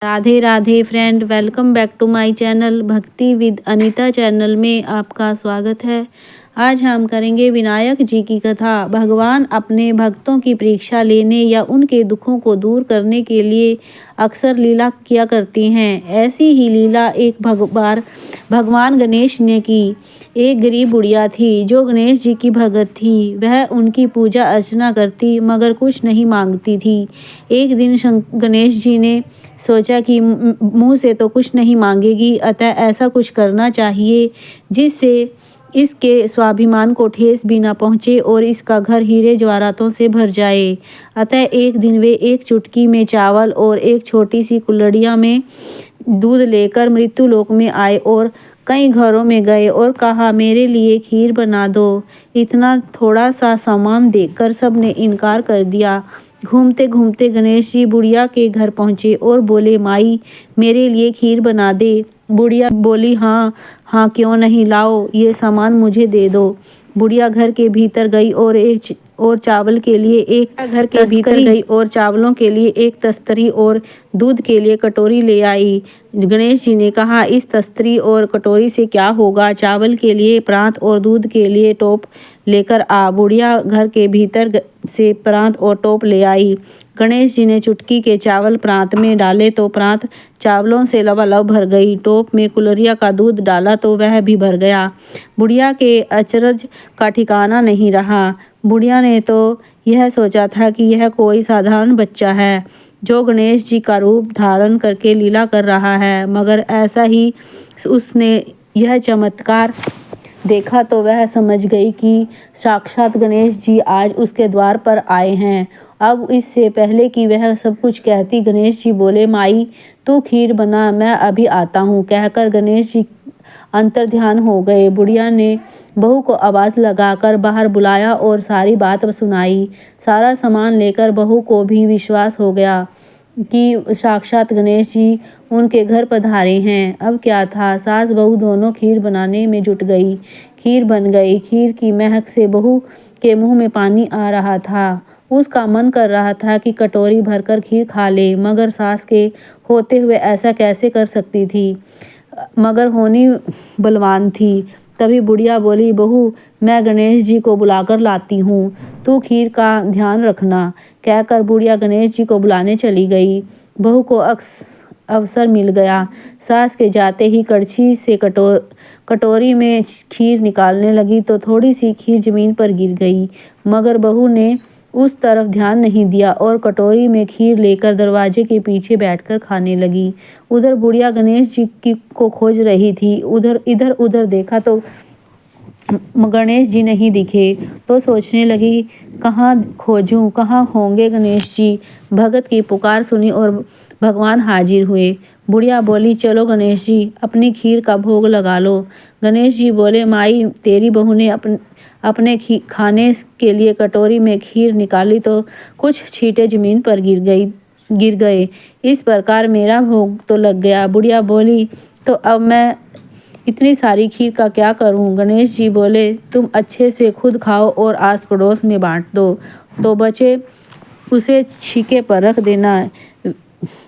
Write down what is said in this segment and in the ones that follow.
Radhe Radhe friend, welcome back to my channel Bhakti with Anita channel में आपका स्वागत है। आज हम करेंगे विनायक जी की कथा। भगवान अपने भक्तों की परीक्षा लेने या उनके दुखों को दूर करने के लिए अक्सर लीला किया करते हैं। ऐसी ही लीला एक बार भगवान गणेश ने की। एक गरीब बुढ़िया थी जो गणेश जी की भगत थी। वह उनकी पूजा अर्चना करती मगर कुछ नहीं मांगती थी। एक दिन गणेश जी ने सोचा कि मुंह से तो कुछ नहीं मांगेगी, अतः ऐसा कुछ करना चाहिए जिससे इसके स्वाभिमान को ठेस भी न पहुँचे और इसका घर हीरे जवाहरातों से भर जाए। अतः एक दिन वे एक चुटकी में चावल और एक छोटी सी कुल्हड़िया में दूध लेकर मृत्युलोक में आए और कई घरों में गए और कहा, मेरे लिए खीर बना दो। इतना थोड़ा सा सामान देखकर सबने इनकार कर दिया। घूमते घूमते गणेश जी बुढ़िया के घर पहुँचे और बोले, माई मेरे लिए खीर बना दे। बुढ़िया बोली, हाँ हाँ क्यों नहीं, लाओ ये सामान मुझे दे दो। बुढ़िया घर के भीतर गई और चावलों के लिए एक तस्तरी और दूध के लिए कटोरी ले आई। गणेश जी ने कहा, इस तस्तरी और कटोरी से क्या होगा, चावल के लिए प्रांत और दूध के लिए टोप लेकर आ। बुढ़िया घर के भीतर से प्रांत और टोप ले आई। गणेश जी ने चुटकी के चावल प्रांत में डाले तो प्रांत चावलों से लबालब भर गई। टोप में कुल्हड़िया का दूध डाला तो वह भी भर गया। बुढ़िया के अचरज का ठिकाना नहीं रहा। बुढ़िया ने तो यह सोचा था कि यह कोई साधारण बच्चा है जो गणेश जी का रूप धारण करके लीला कर रहा है, मगर ऐसा ही उसने यह चमत्कार देखा तो वह समझ गई कि साक्षात गणेश जी आज उसके द्वार पर आए हैं। अब इससे पहले कि वह सब कुछ कहती, गणेश जी बोले, माई तू खीर बना, मैं अभी आता हूँ। कहकर गणेश जी अंतर्ध्यान हो गए। बुढ़िया ने बहू को आवाज़ लगाकर बाहर बुलाया और सारी बात सुनाई। सारा सामान लेकर बहू को भी विश्वास हो गया कि साक्षात गणेश जी उनके घर पधारे हैं। अब क्या था, सास बहू दोनों खीर बनाने में जुट गई। खीर बन गई। खीर की महक से बहू के मुंह में पानी आ रहा था। उसका मन कर रहा था कि कटोरी भरकर खीर खा ले, मगर सास के होते हुए ऐसा कैसे कर सकती थी, मगर होनी बलवान थी। तभी बुढ़िया बोली, बहू मैं गणेश जी को बुलाकर लाती हूँ, तू खीर का ध्यान रखना। कहकर बुढ़िया गणेश जी को बुलाने चली गई। बहू को अवसर मिल गया। सास के जाते ही कड़छी से कटोरी में खीर निकालने लगी तो थोड़ी सी खीर जमीन पर गिर गई, मगर बहू ने उस तरफ ध्यान नहीं दिया और कटोरी में खीर लेकर दरवाजे के पीछे बैठकर खाने लगी। उधर बुढ़िया गणेश जी को खोज रही थी। इधर उधर देखा तो गणेश जी नहीं दिखे, तो सोचने लगी, कहाँ खोजूं, कहाँ होंगे गणेश जी। भगत की पुकार सुनी और भगवान हाजिर हुए। बुढ़िया बोली, चलो गणेश जी अपनी खीर का भोग लगा लो। गणेश जी बोले, माई तेरी बहू ने अपने खाने के लिए कटोरी में खीर निकाली तो कुछ छींटे जमीन पर गिर गए। इस प्रकार मेरा भोग तो लग गया। बुढ़िया बोली, तो अब मैं इतनी सारी खीर का क्या करूं। गणेश जी बोले, तुम अच्छे से खुद खाओ और आस पड़ोस में बांट दो, तो बचे उसे छीके पर रख देना,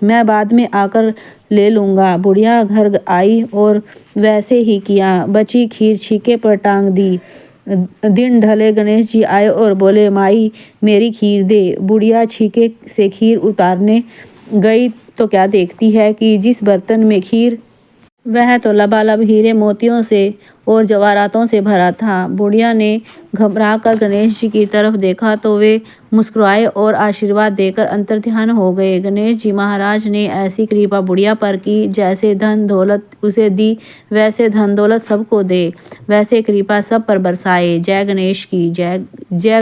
मैं बाद में आकर ले लूँगा। बुढ़िया घर आई और वैसे ही किया। बची खीर छीके पर टांग दी। दिन ढले गणेश जी आए और बोले, माई मेरी खीर दे। बुढ़िया छीके से खीर उतारने गई तो क्या देखती है कि जिस बर्तन में खीर, वह तो लबालब हीरे मोतियों से और जवाहरातों से भरा था। बुढ़िया ने घबरा कर गणेश जी की तरफ देखा तो वे मुस्कुराए और आशीर्वाद देकर अंतर्ध्यान हो गए। गणेश जी महाराज ने ऐसी कृपा बुढ़िया पर की, जैसे धन दौलत उसे दी वैसे धन दौलत सबको दे, वैसे कृपा सब पर बरसाए। जय गणेश की जय। जय